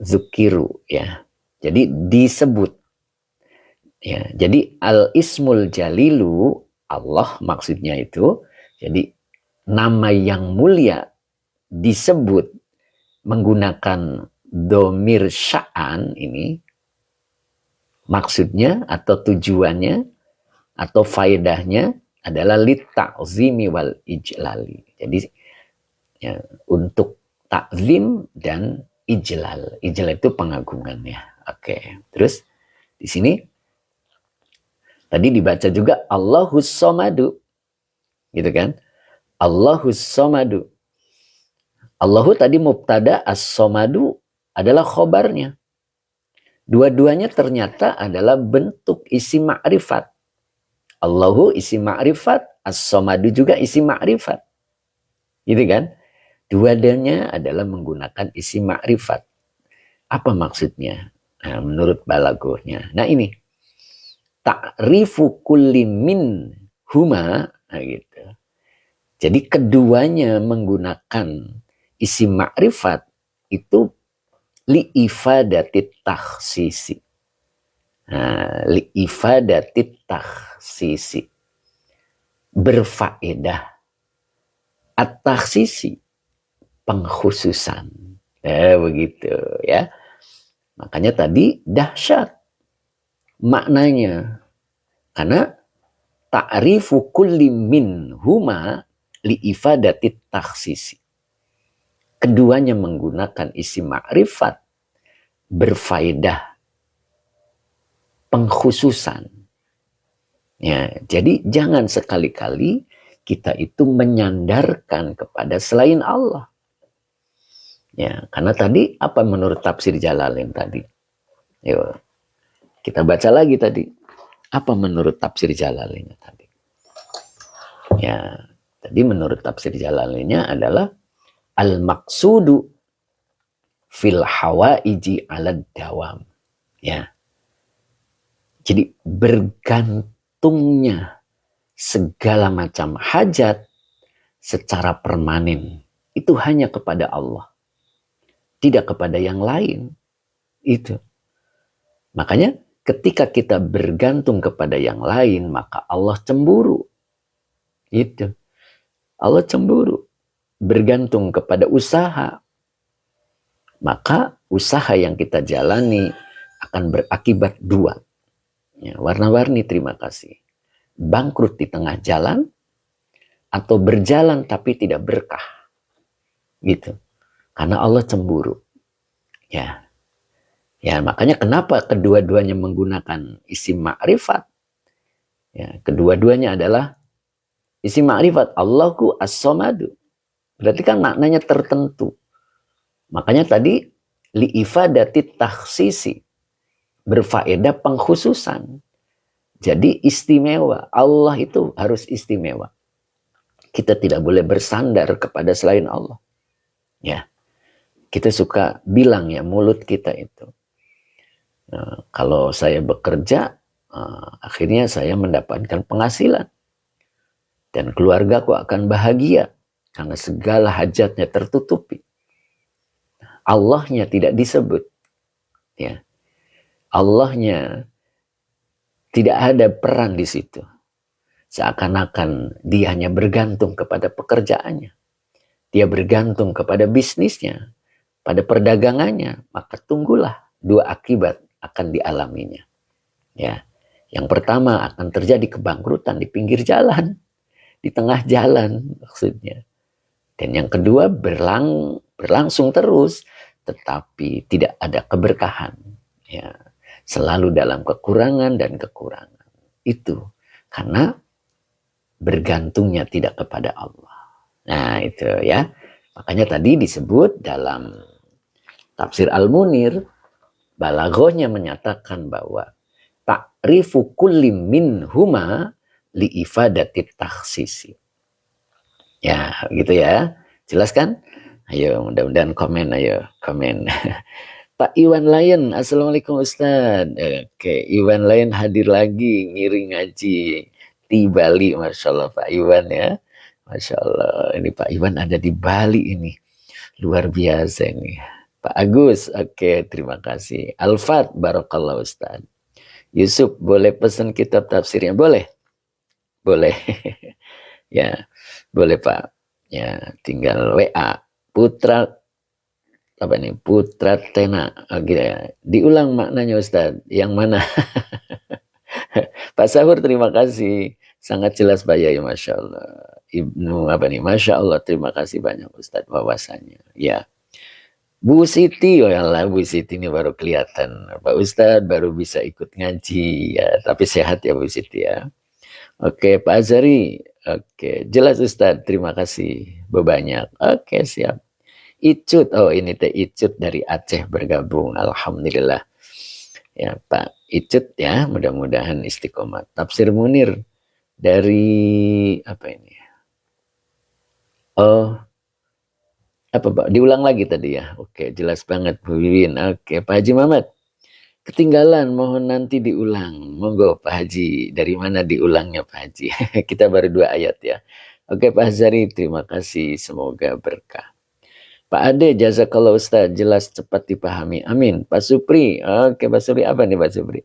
Zukiru ya. Jadi disebut. Ya, jadi al-ismul jalilu Allah maksudnya itu. Jadi nama yang mulia disebut menggunakan domir sya'an ini, maksudnya atau tujuannya atau faedahnya adalah litta'zimi wal ijlali. Jadi ya, untuk takzim dan ijlal. Ijlal itu pengagungan ya. Oke. Terus di sini tadi dibaca juga Allahus Somadu. Gitu kan? Allahus Somadu. Allahu tadi mubtada, as-somadu adalah khobarnya. Dua-duanya ternyata adalah bentuk isim ma'rifat. Allahu isim ma'rifat, as-somadu juga isim ma'rifat. Gitu kan? Dua-duanya adalah menggunakan isim ma'rifat. Apa maksudnya? Nah, menurut balagohnya. Nah ini. Ta'rifu kulli min huma. Nah gitu. Jadi keduanya menggunakan isim ma'rifat itu li'ifadatit takhsisi. Nah, li'ifadatit takhsisi. Berfaedah. At-takhsisi. Pengkhususan. Begitu ya. Makanya tadi dahsyat maknanya. Karena ta'rifu kulli min huma li'ifadatit takhsisi. Keduanya menggunakan isim ma'rifat berfaedah pengkhususan. Ya, jadi jangan sekali-kali kita itu menyandarkan kepada selain Allah. Ya, karena tadi apa menurut tafsir Jalalain tadi? Yuk, kita baca lagi tadi. Apa menurut tafsir Jalalain tadi? Ya, tadi menurut tafsir Jalalainnya adalah al-maqsudu fil hawaiji alad dawam. Ya. Jadi bergantungnya segala macam hajat secara permanen itu hanya kepada Allah. Tidak kepada yang lain. Itu. Makanya ketika kita bergantung kepada yang lain, maka Allah cemburu. Itu. Allah cemburu. Bergantung kepada usaha, maka usaha yang kita jalani akan berakibat dua. Ya, warna-warni terima kasih. Bangkrut di tengah jalan atau berjalan tapi tidak berkah. Gitu. Karena Allah cemburu. Ya. Ya, makanya kenapa kedua-duanya menggunakan isim ma'rifat? Ya, kedua-duanya adalah isim ma'rifat. Allahu as-somadu. Berarti kan maknanya tertentu. Makanya tadi li'ifadatit takhsisi. Berfaedah pengkhususan. Jadi istimewa. Allah itu harus istimewa. Kita tidak boleh bersandar kepada selain Allah. Ya. Kita suka bilang ya mulut kita itu. Nah, kalau saya bekerja, akhirnya saya mendapatkan penghasilan. Dan keluargaku akan bahagia. Karena segala hajatnya tertutupi. Allahnya tidak disebut. Ya. Allahnya tidak ada peran di situ. Seakan-akan dia hanya bergantung kepada pekerjaannya. Dia bergantung kepada bisnisnya. Pada perdagangannya. Maka tunggulah dua akibat akan dialaminya. Ya. Yang pertama akan terjadi kebangkrutan di pinggir jalan. Di tengah jalan maksudnya. Dan yang kedua berlangsung terus, tetapi tidak ada keberkahan. Ya, selalu dalam kekurangan dan kekurangan. Itu karena bergantungnya tidak kepada Allah. Nah itu ya. Makanya tadi disebut dalam tafsir Al-Munir, Balaghahnya menyatakan bahwa ta'rifu kulli minhuma liifadatit takhsisi. Ya, gitu ya. Jelas kan? Ayo, mudah-mudahan komen, ayo komen. Pak Iwan Layan, Assalamualaikum Ustaz. Oke, Iwan Layan hadir lagi, ngiring ngaji di Bali, Masya Allah Pak Iwan ya. Masya Allah, ini Pak Iwan ada di Bali ini. Luar biasa ini. Pak Agus, oke, terima kasih. Alfat, Barakallah Ustaz. Yusuf, boleh pesan kitab tafsirnya? Boleh? Boleh. Ya, boleh Pak. Ya, tinggal WA. Putra apa nih? Putra Tena. Gitu ya. Diulang maknanya Ustaz. Yang mana? Pak Sahur, terima kasih. Sangat jelas Pak Yai, Masya Allah. Ibnu apa nih? Masya Allah, terima kasih banyak Ustaz wawasannya. Ya. Bu Siti, oh ya Allah, Bu Siti ini baru kelihatan. Pak Ustadz baru bisa ikut ngaji ya, tapi sehat ya Bu Siti ya. Oke, Pak Azari. Oke, jelas Ustadz, terima kasih banyak. Oke, siap. Icut, oh ini teh Icut dari Aceh bergabung. Alhamdulillah. Ya, Pak Icut ya, mudah-mudahan istiqomah. Tafsir Munir dari apa ini? Oh, apa Pak? Diulang lagi tadi ya. Oke, jelas banget Bu Wiwin. Oke, Pak Haji Mamat. Ketinggalan, mohon nanti diulang. Monggo Pak Haji, dari mana diulangnya Pak Haji? Kita baru 2 ayat ya. Oke Pak Hazari, terima kasih. Semoga berkah. Pak Ade, jazakallah Ustaz, jelas cepat dipahami. Amin. Pak Supri, oke Pak Supri, apa nih Pak Supri?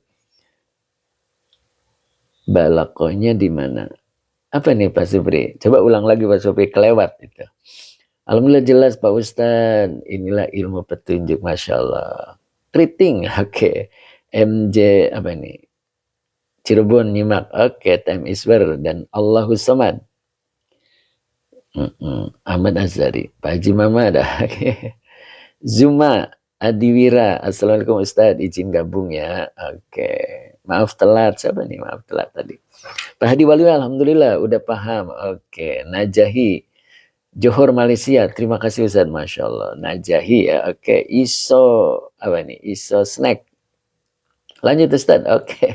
Balakohnya di mana? Apa nih Pak Supri? Coba ulang lagi Pak Supri, kelewat itu. Alhamdulillah jelas Pak Ustaz. Inilah ilmu petunjuk, Masya Allah. Keriting, oke. MJ, apa ini? Cirebon nyimak, oke, Time Iswer dan Allahus Samad. Ahmad Azhari, Pak Haji Mama ada. Zuma Adiwira, Assalamualaikum Ustadz, izin gabung ya. Oke, maaf telat, siapa nih maaf telat tadi? Pak Hadi Walu, alhamdulillah udah paham. Oke, Najahi, Johor Malaysia, terima kasih Ustadz, Masya Allah. Najahi ya, oke. Iso, apa nih? Iso snack. Lanjut Ustadz, oke.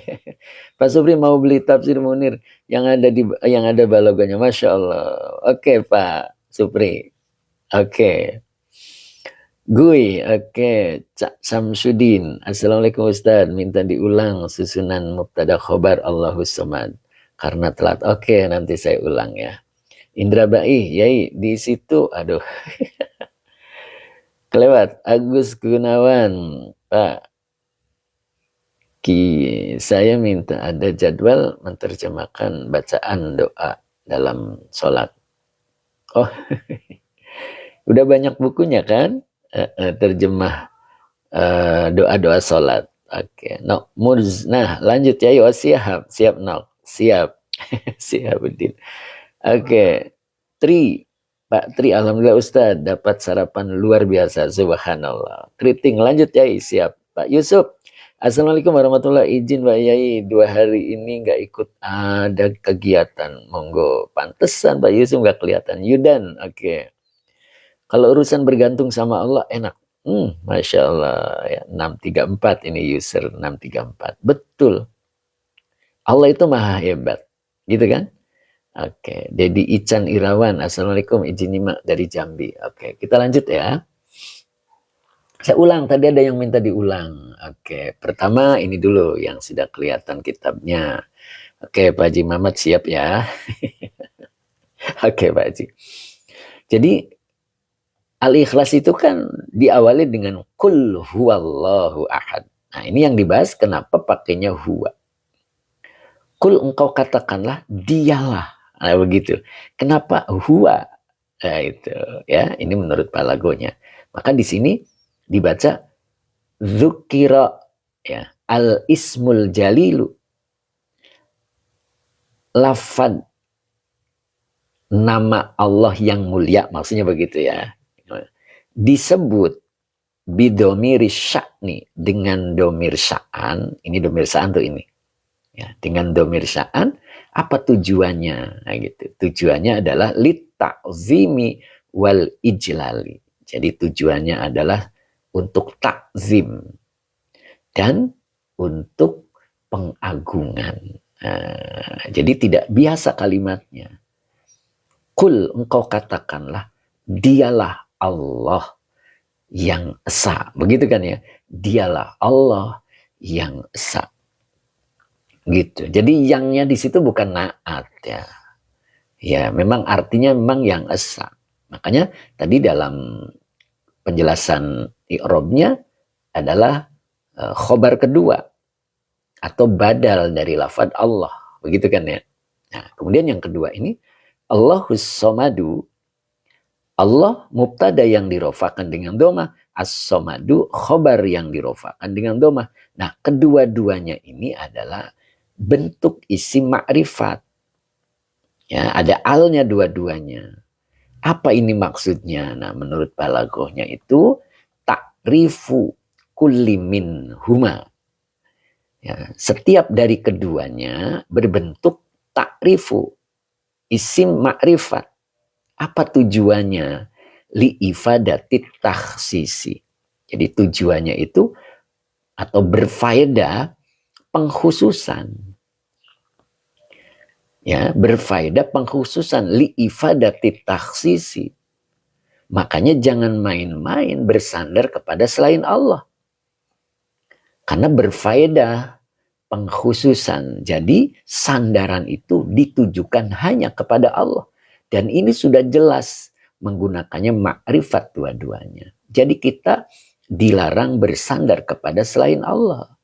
Pak Supri mau beli tafsir Munir yang ada balogonya, Masya Allah. Oke Pak Supri, oke. Gui, oke. Cak Samsudin, Assalamualaikum Ustadz, minta diulang susunan mubtada khobar Allahus Samad karena telat. Oke, nanti saya ulang ya. Indra Baih, Yai, di situ, aduh, kelewat. Agus Gunawan, Pak. Saya minta ada jadwal menerjemahkan bacaan doa dalam sholat. Oh, udah banyak bukunya kan? Terjemah doa-doa sholat. Oke, no, nah lanjut ya, yuk siap, siap no, siap, siap Udin. Oke, Tri, Pak Tri, alhamdulillah Ustadz dapat sarapan luar biasa, subhanallah. Keriting, lanjut ya, siap. Pak Yusuf, Assalamualaikum warahmatullahi izin Pak Yai, 2 hari ini nggak ikut ada kegiatan, monggo. Pantesan Pak Yusuf nggak kelihatan. Yudan, oke. Kalau urusan bergantung sama Allah enak. Masya Allah ya, 634 ini user 634. Betul. Allah itu maha hebat. Gitu kan? Oke. Dedi Ican Irawan, Assalamualaikum izin nyimak dari Jambi. Oke, kita lanjut ya. Saya ulang, tadi ada yang minta diulang. Oke, pertama ini dulu yang sudah kelihatan kitabnya. Oke, Pak Haji Mamat siap ya. Oke, Pak Haji. Jadi Al-Ikhlas itu kan diawali dengan Qul huwallahu ahad. Nah ini yang dibahas kenapa pakainya huwa. Qul engkau katakanlah dialah. Nah begitu. Kenapa huwa? Nah itu ya, ini menurut Balaghahnya. Maka di sini dibaca dzukira ya, al-ismul jalilu. Lafad nama Allah yang mulia, maksudnya begitu ya. disebut bidomir sya'ni dengan domir sya'an. Ini domir sya'an tuh ini. Ya, dengan domir sya'an, apa tujuannya? Nah, gitu. Tujuannya adalah litta'zimi wal ijlali. Jadi tujuannya adalah untuk takzim dan untuk pengagungan. Nah, jadi tidak biasa kalimatnya. Kul, engkau katakanlah, dialah Allah yang esa. Begitu kan ya? Dialah Allah yang esa. Gitu. Jadi yangnya di situ bukan naat ya. Ya, memang artinya memang yang esa. Makanya tadi dalam penjelasan i'rabnya adalah khobar kedua atau badal dari lafaz Allah. Begitu kan ya? Nah, kemudian yang kedua ini Allahus somadu. Allah mubtada yang dirofakan dengan doma, as-somadu khobar yang dirofakan dengan doma. Nah, kedua-duanya ini adalah bentuk isim ma'rifat. Ya, ada alnya dua-duanya. Apa ini maksudnya? Nah, menurut balaghahnya itu ta'rifu kulli min huma. Ya, setiap dari keduanya berbentuk ta'rifu isim ma'rifat. Apa tujuannya? Li'ifadatit takhsisi. Jadi tujuannya itu atau berfaedah pengkhususan. Ya, berfaedah pengkhususan li'ifadatit takhsisi. Makanya jangan main-main bersandar kepada selain Allah. Karena berfaedah pengkhususan. Jadi sandaran itu ditujukan hanya kepada Allah. Dan ini sudah jelas menggunakannya makrifat dua-duanya. Jadi kita dilarang bersandar kepada selain Allah.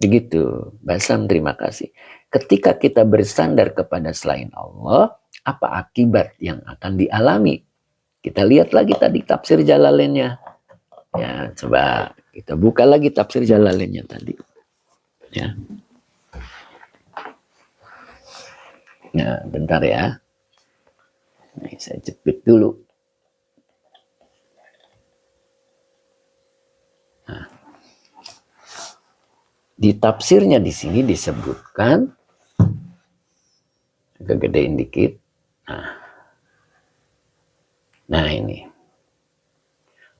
Begitu. Basam, terima kasih. Ketika kita bersandar kepada selain Allah, apa akibat yang akan dialami? Kita lihat lagi tadi tafsir Jalalainnya. Ya, coba kita buka lagi tafsir Jalalainnya tadi. Ya. Nah, bentar ya. Nah, saya jepit dulu. Nah, di tafsirnya di sini disebutkan, agak gedein dikit. Nah ini.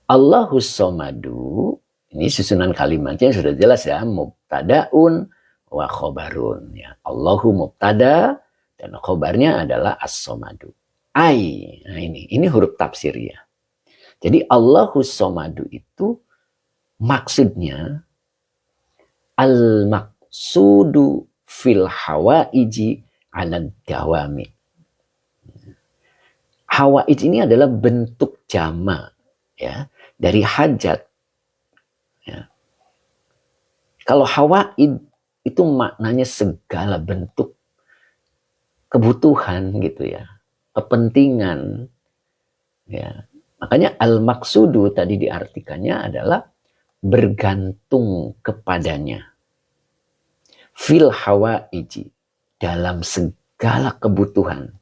Allahus somadu, ini susunan kalimatnya sudah jelas ya, mubtadaun wa khobarun. Ya. Allahu mubtada dan khobarnya adalah as-somadu. Ai, nah ini huruf tafsir ya. Jadi Allahus somadu itu maksudnya al-maqsudu fil hawaiji ala dawami. Hawaij ini adalah bentuk jama ya dari hajat. Ya. Kalau hawaij itu maknanya segala bentuk kebutuhan gitu ya, kepentingan. Ya. Makanya al-maqsudu tadi diartikannya adalah bergantung kepadanya. Fil hawaiji, dalam segala kebutuhan,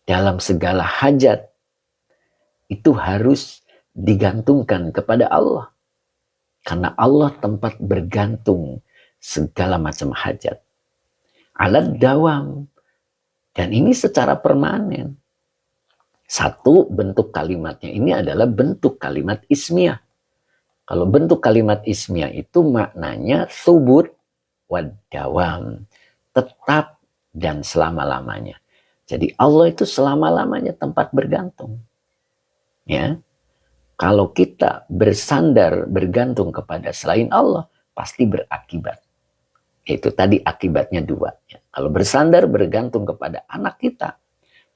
dalam segala hajat, itu harus digantungkan kepada Allah. Karena Allah tempat bergantung segala macam hajat. Alat dawam. Dan ini secara permanen. Satu, bentuk kalimatnya ini adalah bentuk kalimat ismiyah. Kalau bentuk kalimat ismiyah itu maknanya subut wad dawam. Tetap dan selama-lamanya. Jadi Allah itu selama-lamanya tempat bergantung. Ya. Kalau kita bersandar, bergantung kepada selain Allah, pasti berakibat. Itu tadi akibatnya dua. Ya. Kalau bersandar, bergantung kepada anak kita,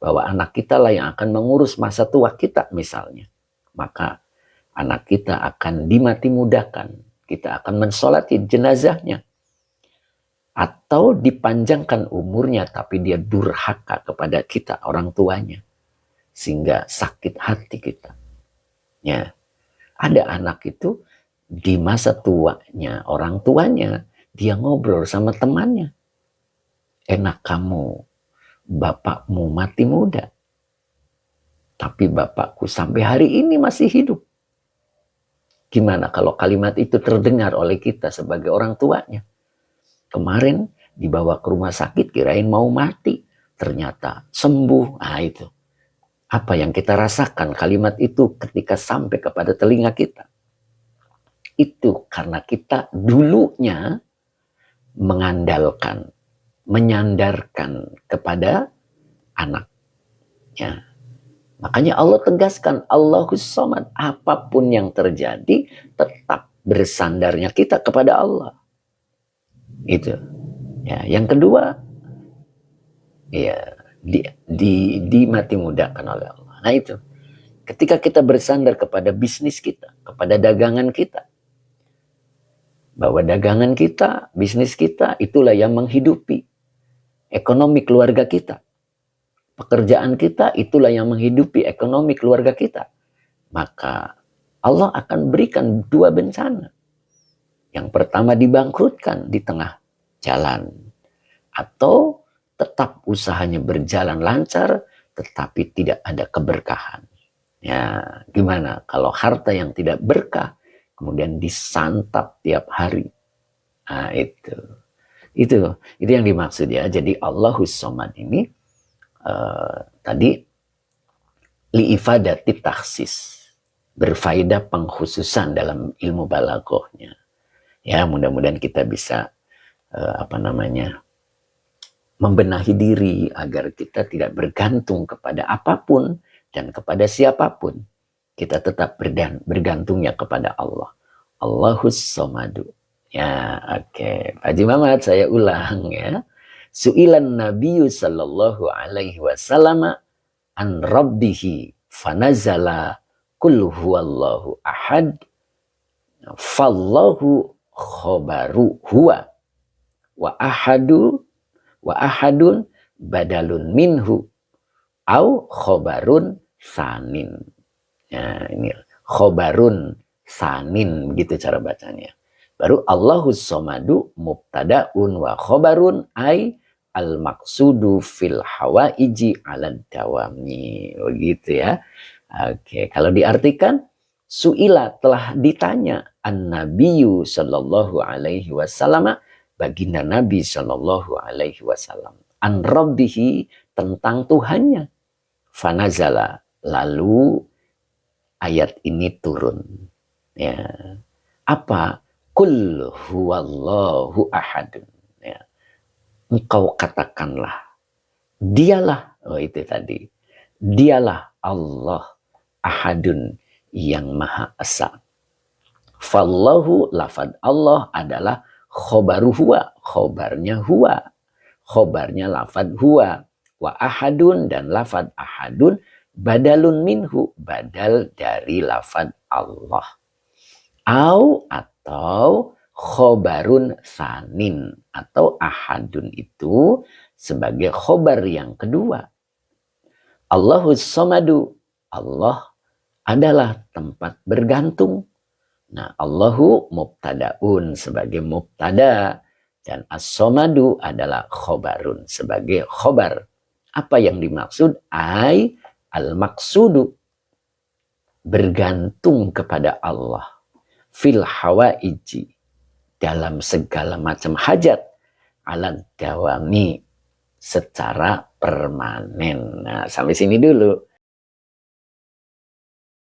bahwa anak kita lah yang akan mengurus masa tua kita misalnya. Maka anak kita akan dimati mudahkan. Kita akan mensolati jenazahnya. Atau dipanjangkan umurnya tapi dia durhaka kepada kita orang tuanya sehingga sakit hati kita. Ya, ada anak itu di masa tuanya orang tuanya dia ngobrol sama temannya, enak kamu bapakmu mati muda, Tapi bapakku sampai hari ini masih hidup. Gimana kalau kalimat itu terdengar oleh kita sebagai orang tuanya? Kemarin dibawa ke rumah sakit kirain mau mati. Ternyata sembuh. Nah itu. Apa yang kita rasakan kalimat itu ketika sampai kepada telinga kita? Itu karena kita dulunya mengandalkan, menyandarkan kepada anaknya. Makanya Allah tegaskan, Allahus Somad, apapun yang terjadi, tetap bersandarnya kita kepada Allah. Itu. Ya, yang kedua, ya dimati mudahkan oleh Allah. Nah itu, ketika kita bersandar kepada bisnis kita, kepada dagangan kita, bahwa dagangan kita, bisnis kita, itulah yang menghidupi ekonomi keluarga kita. Pekerjaan kita itulah yang menghidupi ekonomi keluarga kita. Maka Allah akan berikan dua bencana. Yang pertama dibangkrutkan di tengah jalan. Atau tetap usahanya berjalan lancar tetapi tidak ada keberkahan. Ya, gimana kalau harta yang tidak berkah kemudian disantap tiap hari. Nah, itu yang dimaksud ya. Jadi Allahus Somad ini tadi liifadati taksis, berfaedah pengkhususan dalam ilmu balaghahnya. Ya, mudah-mudahan kita bisa membenahi diri agar kita tidak bergantung kepada apapun dan kepada siapapun. Kita tetap bergantungnya kepada Allah. Allahus Somadu. Ya, oke. Pak Haji Mamat, saya ulang ya. Su'ilan Nabiyyu sallallahu alaihi wasallam an rabbihi fanazala qul huwallahu ahad fallahu khobaru huwa wa ahadun badalun minhu au khobarun sanin. Ya, ini khobarun sanin, begitu cara bacanya. Baru Allahus Somadu mubtadaun wa khobarun ay al-maqsudu fil hawaiji ala dawami. Begitu ya. Oke, kalau diartikan, su'ila telah ditanya an-nabiyyu sallallahu alaihi wasallam, baginda Nabi sallallahu alaihi wasallam, an rabbihi, tentang Tuhannya. Fanazala, lalu ayat ini turun. Ya. Apa? Qul huwallahu ahadun. Ya. Engkau katakanlah, dialah, itu tadi, dialah Allah ahadun, yang maha esa. Fallahu, lafad Allah adalah khobaru huwa, khobarnya huwa, khobarnya lafad huwa, wa ahadun, dan lafad ahadun badalun minhu, badal dari lafad Allah. Atau khobarun sanin, atau ahadun itu sebagai khobar yang kedua. Allahus Somadu, Allah adalah tempat bergantung. Nah, Allahu mubtadaun sebagai mubtada, dan as-somadu adalah khobarun sebagai khobar. Apa yang dimaksud? Ay al-maksudu, bergantung kepada Allah. Fil hawaiji, dalam segala macam hajat. Ala dawami, secara permanen. Nah, sampai sini dulu.